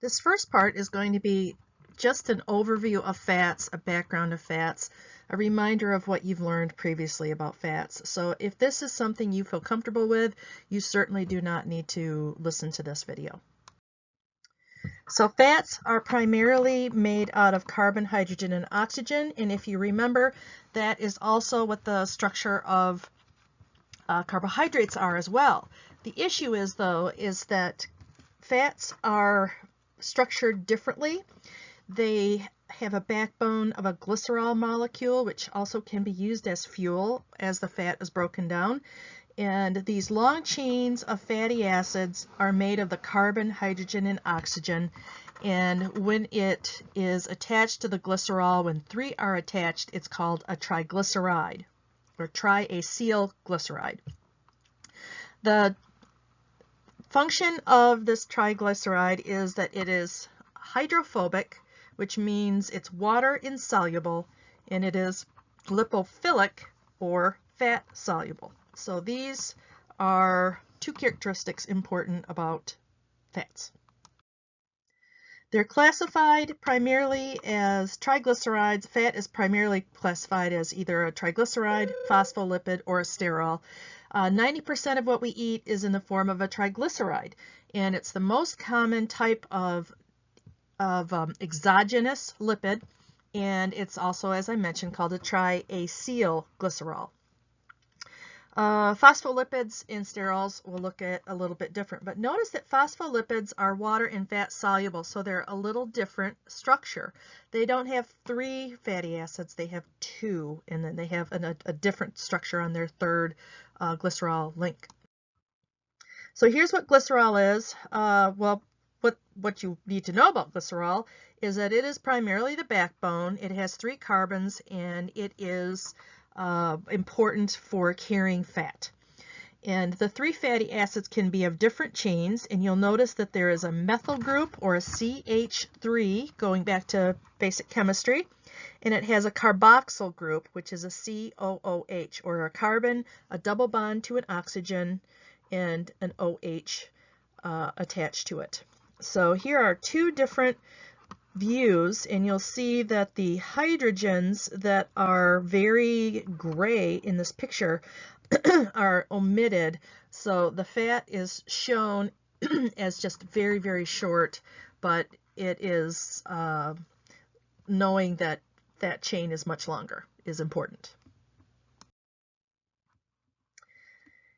This first part is going to be just an overview of fats, a background of fats, a reminder of what you've learned previously about fats. So if this is something you feel comfortable with, you certainly do not need to listen to this video. So fats are primarily made out of carbon, hydrogen, and oxygen, and if you remember, that is also what the structure of carbohydrates are as well. The issue is, though, is that fats are structured differently. They have a backbone of a glycerol molecule, which also can be used as fuel as the fat is broken down. And these long chains of fatty acids are made of the carbon, hydrogen, and oxygen. And when it is attached to the glycerol, when three are attached, it's called a triglyceride or triacyl glyceride. The function of this triglyceride is that it is hydrophobic, which means it's water insoluble, and it is lipophilic or fat soluble. So these are two characteristics important about fats. They're classified primarily as triglycerides. Fat is primarily classified as either a triglyceride, phospholipid, or a sterol. 90% of what we eat is in the form of a triglyceride, and it's the most common type of exogenous lipid, and it's also, as I mentioned, called a triacyl glycerol. Phospholipids and sterols we'll look at a little bit different, but notice that phospholipids are water and fat soluble, so they're a little different structure. They don't have three fatty acids, they have two, and then they have a different structure on their third glycerol link. So here's what glycerol is. Well, what you need to know about glycerol is that it is primarily the backbone. It has three carbons, and it is important for carrying fat. And the three fatty acids can be of different chains, and you'll notice that there is a methyl group or a CH3 going back to basic chemistry, and it has a carboxyl group, which is a COOH, or a carbon, a double bond to an oxygen, and an OH attached to it. So here are two different views, and you'll see that the hydrogens that are very gray in this picture are omitted. So the fat is shown as just very, very short, but it is knowing that that chain is much longer is important.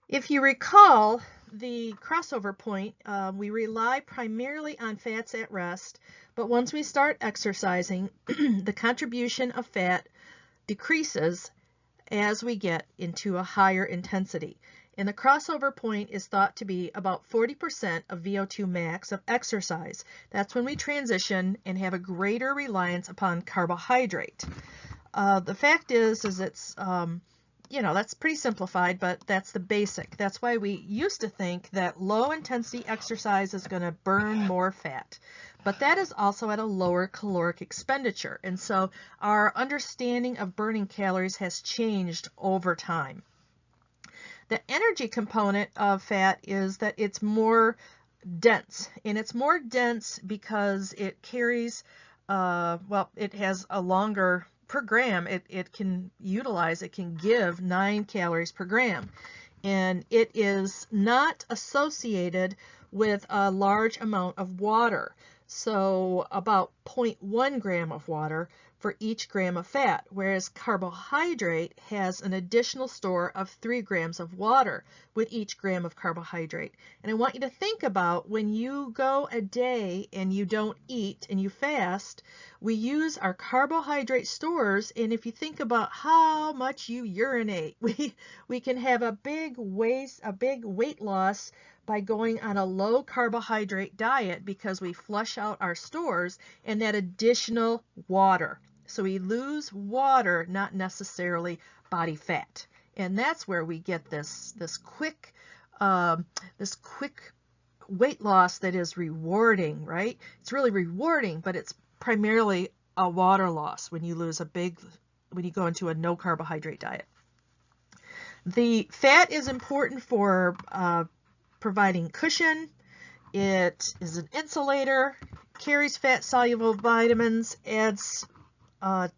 If you recall the crossover point, we rely primarily on fats at rest, but once we start exercising, the contribution of fat decreases as we get into a higher intensity. And the crossover point is thought to be about 40% of VO2 max of exercise. That's when we transition and have a greater reliance upon carbohydrate. The fact is it's that's pretty simplified, but that's the basic. That's why we used to think that low intensity exercise is going to burn more fat. But that is also at a lower caloric expenditure. And so our understanding of burning calories has changed over time. The energy component of fat is that it's more dense. And it's more dense because it carries, it has a longer per gram, it can give 9 calories per gram. And it is not associated with a large amount of water. So about 0.1 gram of water for each gram of fat, whereas carbohydrate has an additional store of 3 grams of water with each gram of carbohydrate. And I want you to think about when you go a day and you don't eat and you fast, we use our carbohydrate stores, and if you think about how much you urinate, we can have a big weight loss by going on a low carbohydrate diet because we flush out our stores and that additional water. So we lose water, not necessarily body fat. And that's where we get this quick weight loss that is rewarding, right? It's really rewarding, but it's primarily a water loss when you go into a no carbohydrate diet. The fat is important for providing cushion. It is an insulator. carries fat-soluble vitamins, adds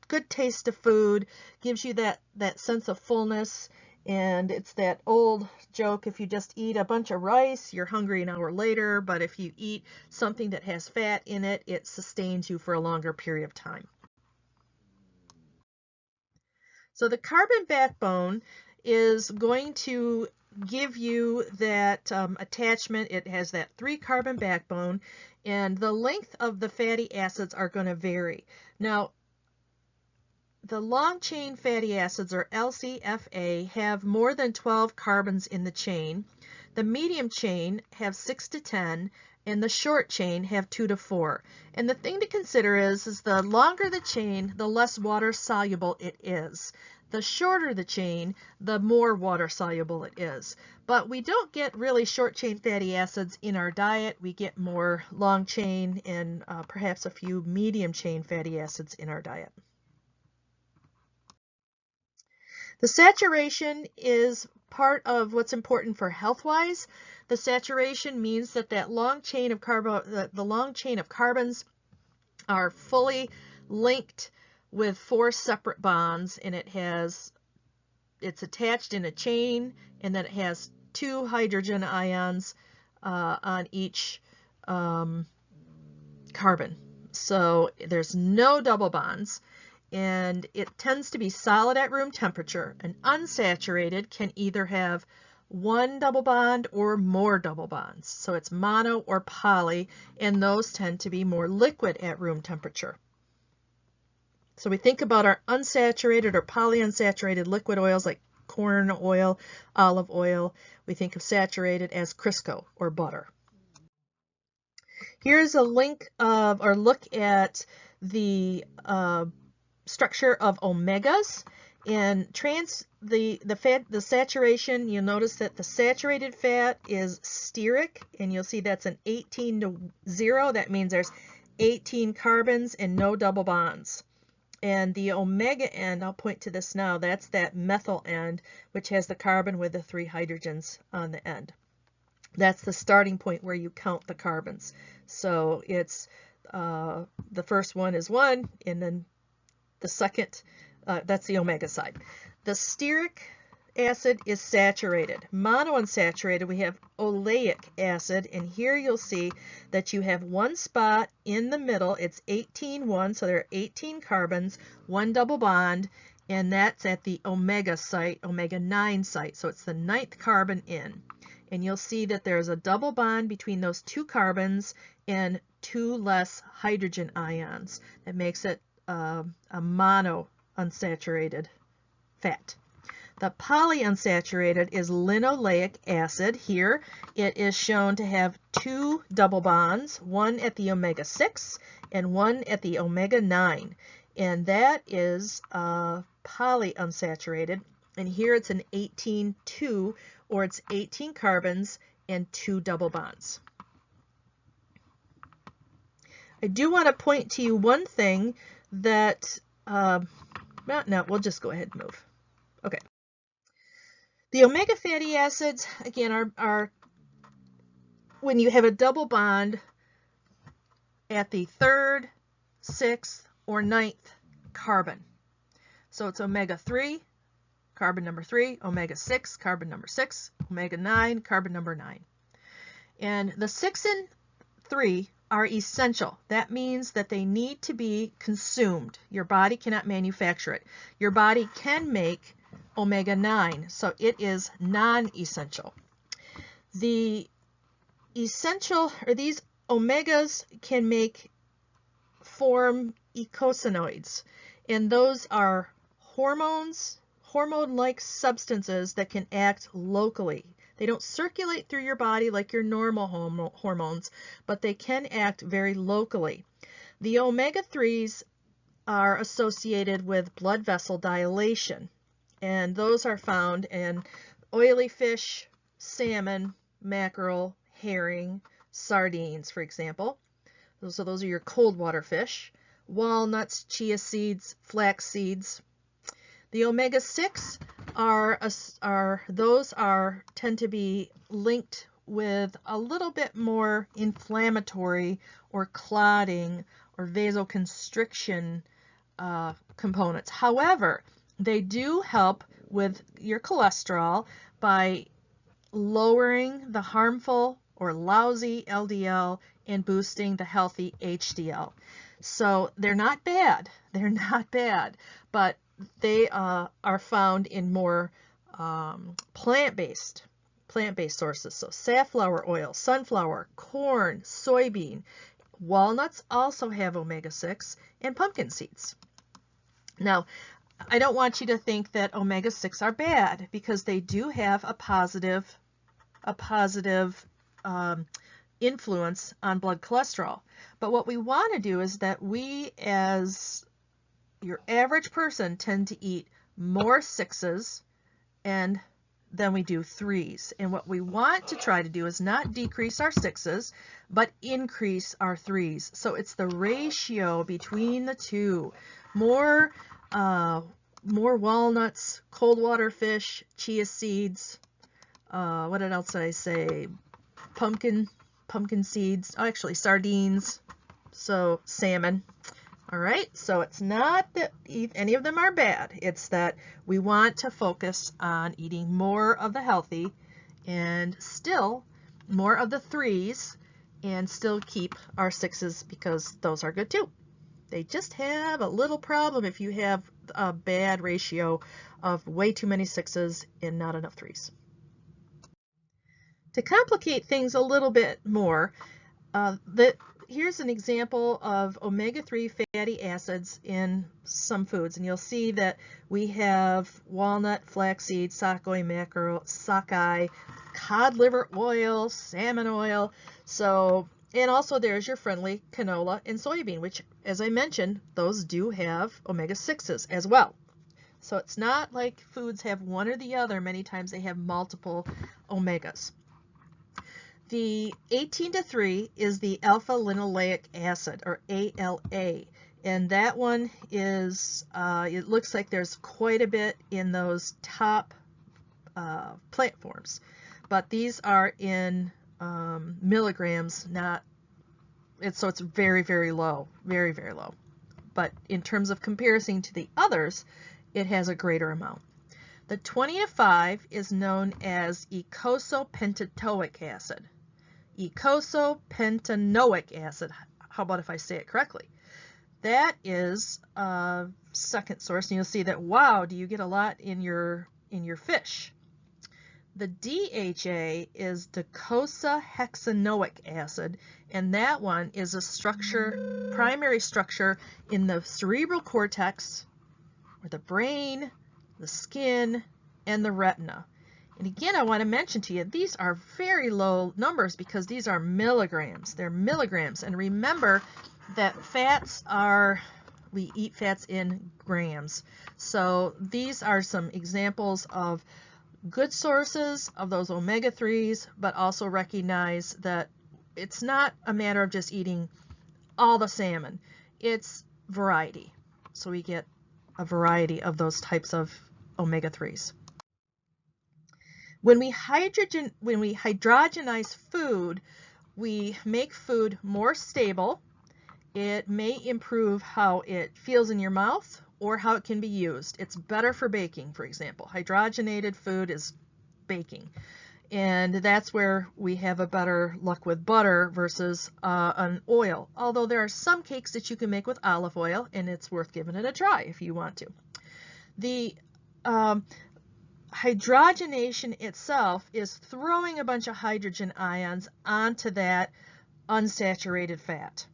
good taste to food, gives you that sense of fullness. And it's that old joke, if you just eat a bunch of rice, you're hungry an hour later, but if you eat something that has fat in it, it sustains you for a longer period of time. So the carbon backbone is going to give you that attachment. It has that 3-carbon backbone, and the length of the fatty acids are going to vary. Now, the long-chain fatty acids, or LCFA, have more than 12 carbons in the chain. The medium chain have 6 to 10, and the short chain have 2 to 4. And the thing to consider is the longer the chain, the less water-soluble it is. The shorter the chain, the more water-soluble it is. But we don't get really short-chain fatty acids in our diet. We get more long-chain and perhaps a few medium-chain fatty acids in our diet. The saturation is part of what's important for health-wise. The saturation means that the long chain of carbons are fully linked with 4 separate bonds, and it's attached in a chain, and then it has 2 hydrogen ions on each carbon. So there's no double bonds. And it tends to be solid at room temperature. And unsaturated can either have 1 double bond or more double bonds. So it's mono or poly, and those tend to be more liquid at room temperature. So we think about our unsaturated or polyunsaturated liquid oils like corn oil, olive oil. We think of saturated as Crisco or butter. Here's a link of, or look at the structure of omegas. And the saturation, you'll notice that the saturated fat is stearic, and you'll see that's an 18 to 0. That means there's 18 carbons and no double bonds. And the omega end, I'll point to this now, that's that methyl end, which has the carbon with the 3 hydrogens on the end. That's the starting point where you count the carbons. So it's the first one is 1, and then the second, that's the omega side. The stearic acid is saturated. Monounsaturated, we have oleic acid, and here you'll see that you have 1 spot in the middle. It's 18-1, so there are 18 carbons, 1 double bond, and that's at the omega site, omega 9 site. So it's the 9th carbon in. And you'll see that there's a double bond between those 2 carbons and 2 less hydrogen ions. That makes it a monounsaturated fat. The polyunsaturated is linoleic acid. Here it is shown to have 2 double bonds, 1 at the omega 6 and 1 at the omega 9. And that is polyunsaturated. And here it's an 18-2, or it's 18 carbons and 2 double bonds. I do want to point to you one thing that, no, we'll just go ahead and move. Okay. The omega fatty acids, again, are when you have a double bond at the 3rd, 6th, or 9th carbon. So it's omega 3, carbon number 3, omega 6, carbon number 6, omega 9, carbon number 9. And the 6 and 3 are essential. That means that they need to be consumed. Your body cannot manufacture it. Your body can make omega 9, so it is non-essential. The essential, or these omegas can form eicosanoids, and those are hormone-like substances that can act locally. They don't circulate through your body like your normal hormones, but they can act very locally. The omega-3s are associated with blood vessel dilation, and those are found in oily fish, salmon, mackerel, herring, sardines, for example. So those are your cold water fish. Walnuts, chia seeds, flax seeds. The omega-6 tend to be linked with a little bit more inflammatory or clotting or vasoconstriction components. However, they do help with your cholesterol by lowering the harmful or lousy LDL and boosting the healthy HDL. So they're not bad. They're not bad, but they are found in more plant-based sources. So safflower oil, sunflower, corn, soybean. Walnuts also have omega-6, and pumpkin seeds. Now, I don't want you to think that omega-6 are bad, because they do have a positive influence on blood cholesterol. But what we want to do is that we, as your average person, tend to eat more 6s and than we do 3s. And what we want to try to do is not decrease our 6s, but increase our 3s. So it's the ratio between the two. More walnuts, cold water fish, chia seeds. What else did I say? Pumpkin seeds. Oh, actually, sardines. So salmon. All right, so it's not that any of them are bad. It's that we want to focus on eating more of the healthy and still more of the 3s and still keep our 6s, because those are good too. They just have a little problem if you have a bad ratio of way too many 6s and not enough 3s. To complicate things a little bit more, here's an example of omega-3 fatty acids in some foods, and you'll see that we have walnut, flaxseed, sockeye mackerel, cod liver oil, salmon oil. So, and also there's your friendly canola and soybean, which, as I mentioned, those do have omega-6s as well. So it's not like foods have one or the other. Many times they have multiple omegas. The 18-3 is the alpha-linoleic acid, or ALA, and that one is, it looks like there's quite a bit in those top plant forms, but these are in milligrams, so it's very, very low, very, very low. But in terms of comparison to the others, it has a greater amount. The 20-5 is known as eicosapentaenoic acid. Eicosapentaenoic acid. How about if I say it correctly? That is a second source, and you'll see that, wow, do you get a lot in your fish. The DHA is docosahexaenoic acid, and that one is a primary structure in the cerebral cortex, or the brain, the skin, and the retina. And again, I want to mention to you, these are very low numbers because these are milligrams. They're milligrams. And remember that we eat fats in grams. So these are some examples of good sources of those omega-3s, but also recognize that it's not a matter of just eating all the salmon. It's variety. So we get a variety of those types of omega-3s. When we hydrogenize food, we make food more stable. It may improve how it feels in your mouth or how it can be used. It's better for baking, for example. Hydrogenated food is baking. And that's where we have a better luck with butter versus an oil. Although there are some cakes that you can make with olive oil, and it's worth giving it a try if you want to. The hydrogenation itself is throwing a bunch of hydrogen ions onto that unsaturated fat.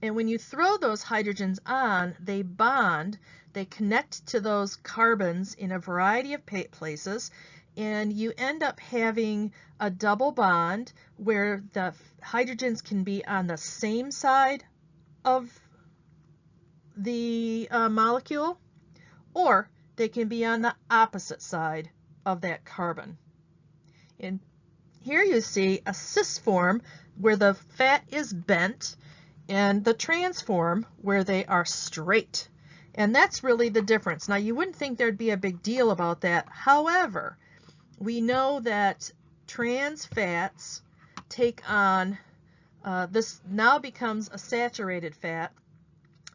And when you throw those hydrogens on, they bond, they connect to those carbons in a variety of places, and you end up having a double bond where the hydrogens can be on the same side of the molecule, or they can be on the opposite side of that carbon. And here you see a cis form where the fat is bent, and the trans form where they are straight. And that's really the difference. Now, you wouldn't think there'd be a big deal about that. However, we know that trans fats take on, this now becomes a saturated fat,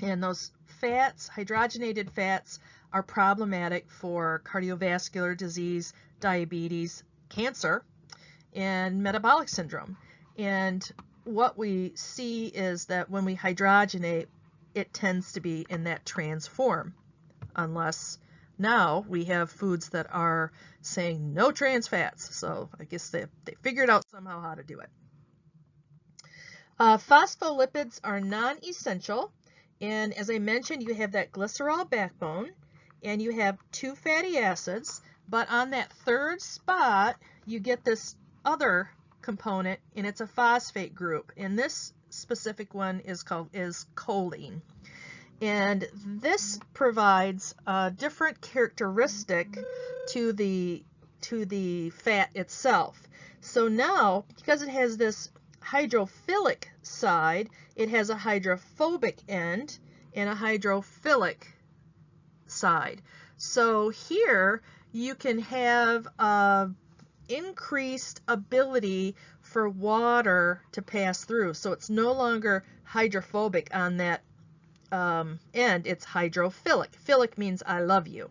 and those fats, hydrogenated fats, are problematic for cardiovascular disease, diabetes, cancer, and metabolic syndrome. And what we see is that when we hydrogenate, it tends to be in that trans form, unless now we have foods that are saying no trans fats. So I guess they figured out somehow how to do it. Phospholipids are non-essential, and as I mentioned, you have that glycerol backbone, and you have 2 fatty acids, but on that 3rd spot, you get this other component, and it's a phosphate group, and this specific one is choline. And this provides a different characteristic to the fat itself. So now, because it has this hydrophilic side, it has a hydrophobic end and a hydrophilic side. So here you can have increased ability for water to pass through. So it's no longer hydrophobic on that end, it's hydrophilic. Philic means I love you.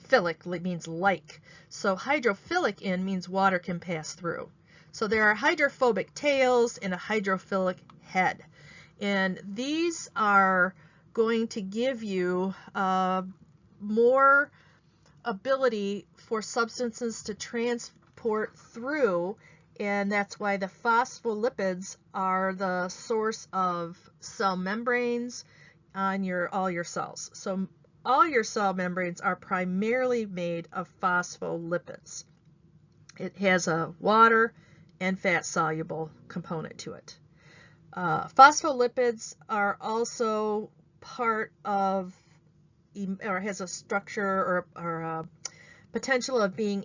Philic means like. So hydrophilic end means water can pass through. So there are hydrophobic tails and a hydrophilic head. And these are going to give you more ability for substances to transport through, and that's why the phospholipids are the source of cell membranes on all your cells. So all your cell membranes are primarily made of phospholipids. It has a water and fat soluble component to it. Phospholipids are also part of, or has a structure or a potential of being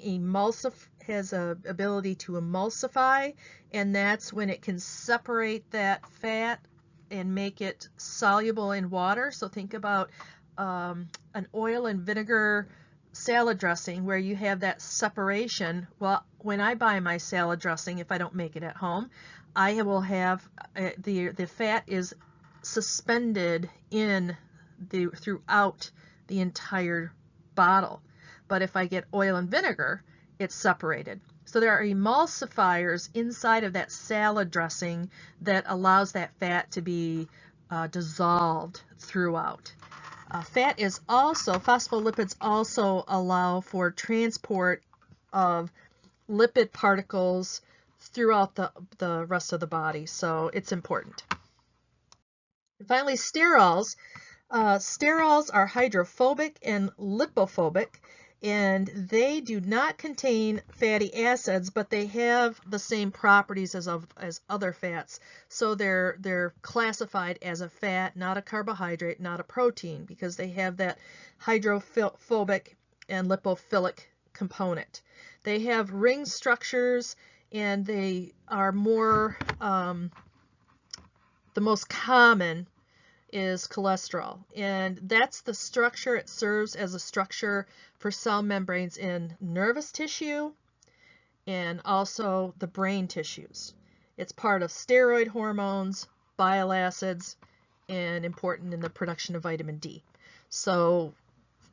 has a ability to emulsify, and that's when it can separate that fat and make it soluble in water. So think about an oil and vinegar salad dressing where you have that separation. Well, when I buy my salad dressing, if I don't make it at home, I will have the fat is suspended in throughout the entire bottle. But if I get oil and vinegar, it's separated. So there are emulsifiers inside of that salad dressing that allows that fat to be dissolved throughout. Phospholipids also allow for transport of lipid particles throughout the rest of the body, so it's important. And finally, sterols. Sterols are hydrophobic and lipophobic, and they do not contain fatty acids, but they have the same properties as other fats. So they're classified as a fat, not a carbohydrate, not a protein, because they have that hydrophobic and lipophilic component. They have ring structures, and they are more, the most common is cholesterol, and that's the structure. It serves as a structure for cell membranes in nervous tissue and also the brain tissues. It's part of steroid hormones, bile acids, and important in the production of vitamin D. So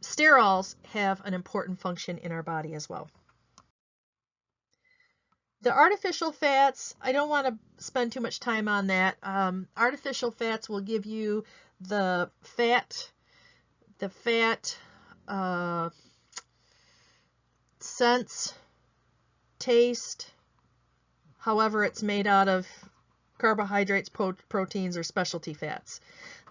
sterols have an important function in our body as well. The artificial fats, I don't want to spend too much time on that. Artificial fats will give you the fat sense, taste, however it's made out of carbohydrates, proteins, or specialty fats.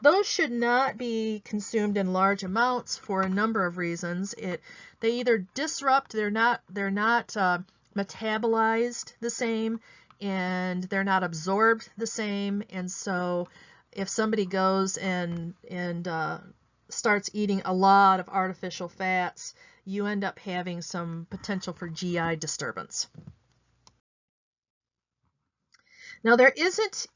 Those should not be consumed in large amounts for a number of reasons. They either disrupt, they're not metabolized the same, and they're not absorbed the same, and so if somebody goes and starts eating a lot of artificial fats, you end up having some potential for GI disturbance. Now there isn't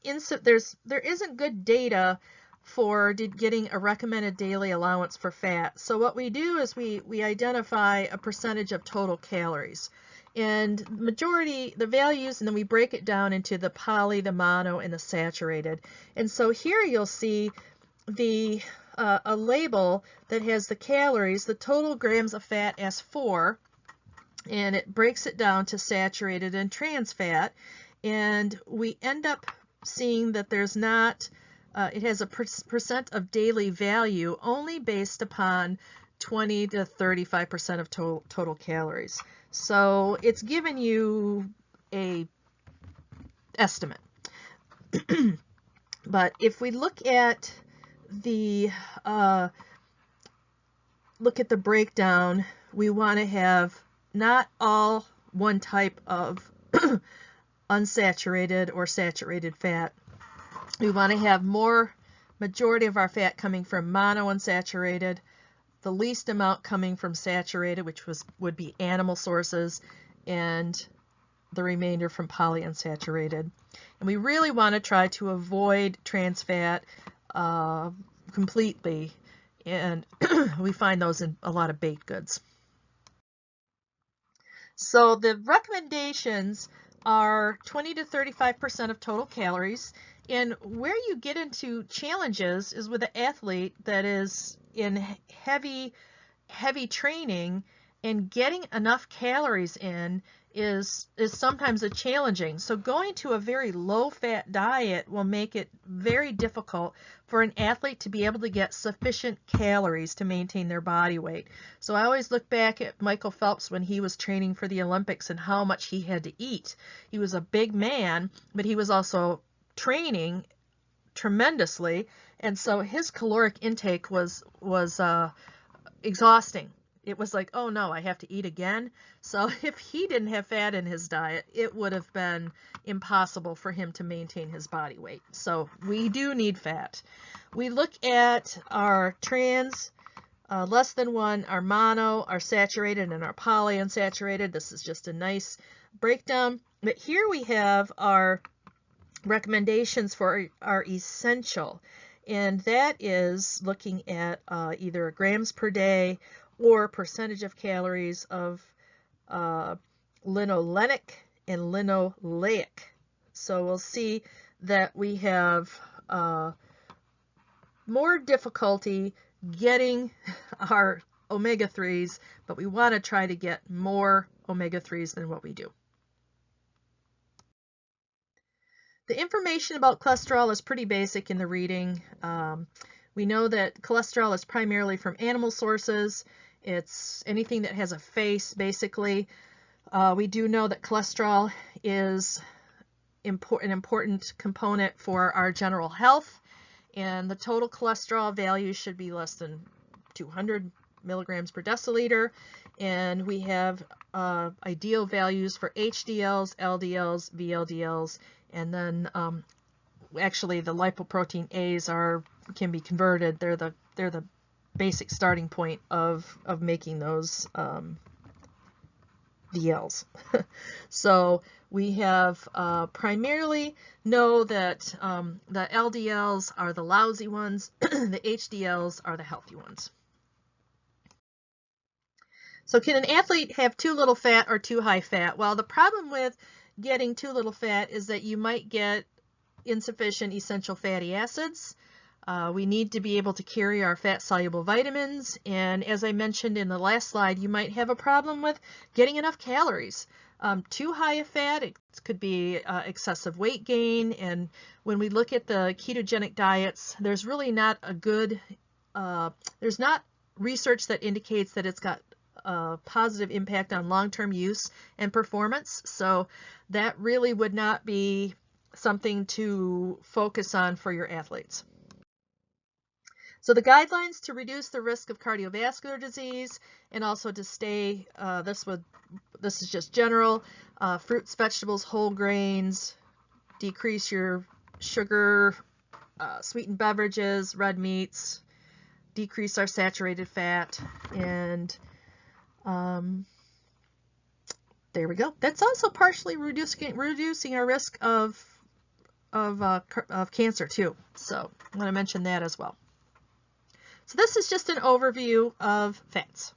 good data for getting a recommended daily allowance for fat. So what we do is we identify a percentage of total calories. and majority, the values, and then we break it down into the poly, the mono, and the saturated. And so here you'll see the a label that has the calories, the total grams of fat as 4, and it breaks it down to saturated and trans fat, and we end up seeing that there's not, it has a percent of daily value only based upon 20 to 35% of total calories. So it's given you a estimate. But if we look at the breakdown, we want to have not all one type of unsaturated or saturated fat. We want to have majority of our fat coming from monounsaturated, the least amount coming from saturated, which would be animal sources, and the remainder from polyunsaturated. And we really want to try to avoid trans fat completely, and we find those in a lot of baked goods. So the recommendations are 20 to 35% of total calories, and where you get into challenges is with an athlete that is in heavy training, and getting enough calories in is sometimes a challenging. So going to a very low-fat diet will make it very difficult for an athlete to be able to get sufficient calories to maintain their body weight. So I always look back at Michael Phelps when he was training for the Olympics and how much he had to eat. He was a big man, but he was also training tremendously, and so his caloric intake was exhausting. It was like, oh no, I have to eat again. So if he didn't have fat in his diet, it would have been impossible for him to maintain his body weight. So we do need fat. We look at our trans, less than 1, our mono, our saturated, and our polyunsaturated. This is just a nice breakdown. But here we have our recommendations for our essential, and that is looking at either grams per day or percentage of calories of linolenic and linoleic. So we'll see that we have more difficulty getting our omega-3s, but we want to try to get more omega-3s than what we do. The information about cholesterol is pretty basic in the reading. We know that cholesterol is primarily from animal sources. It's anything that has a face, basically. We do know that cholesterol is an important component for our general health, and the total cholesterol value should be less than 200 milligrams per deciliter, and we have ideal values for HDLs, LDLs, VLDLs, and then actually the lipoprotein A's can be converted. They're the basic starting point of making those VLs. So we have primarily know that the LDLs are the lousy ones, the HDLs are the healthy ones. So can an athlete have too little fat or too high fat? Well, the problem with getting too little fat is that you might get insufficient essential fatty acids. We need to be able to carry our fat-soluble vitamins, and as I mentioned in the last slide, you might have a problem with getting enough calories. Too high a fat, it could be excessive weight gain, and when we look at the ketogenic diets, there's really not a good, there's not research that indicates that it's got a positive impact on long-term use and performance, so that really would not be something to focus on for your athletes. So the guidelines to reduce the risk of cardiovascular disease and also to stay, this is just general, fruits, vegetables, whole grains, decrease your sugar, sweetened beverages, red meats, decrease our saturated fat, and there we go. That's also partially reducing our risk of cancer too. So I want to mention that as well. So this is just an overview of fats.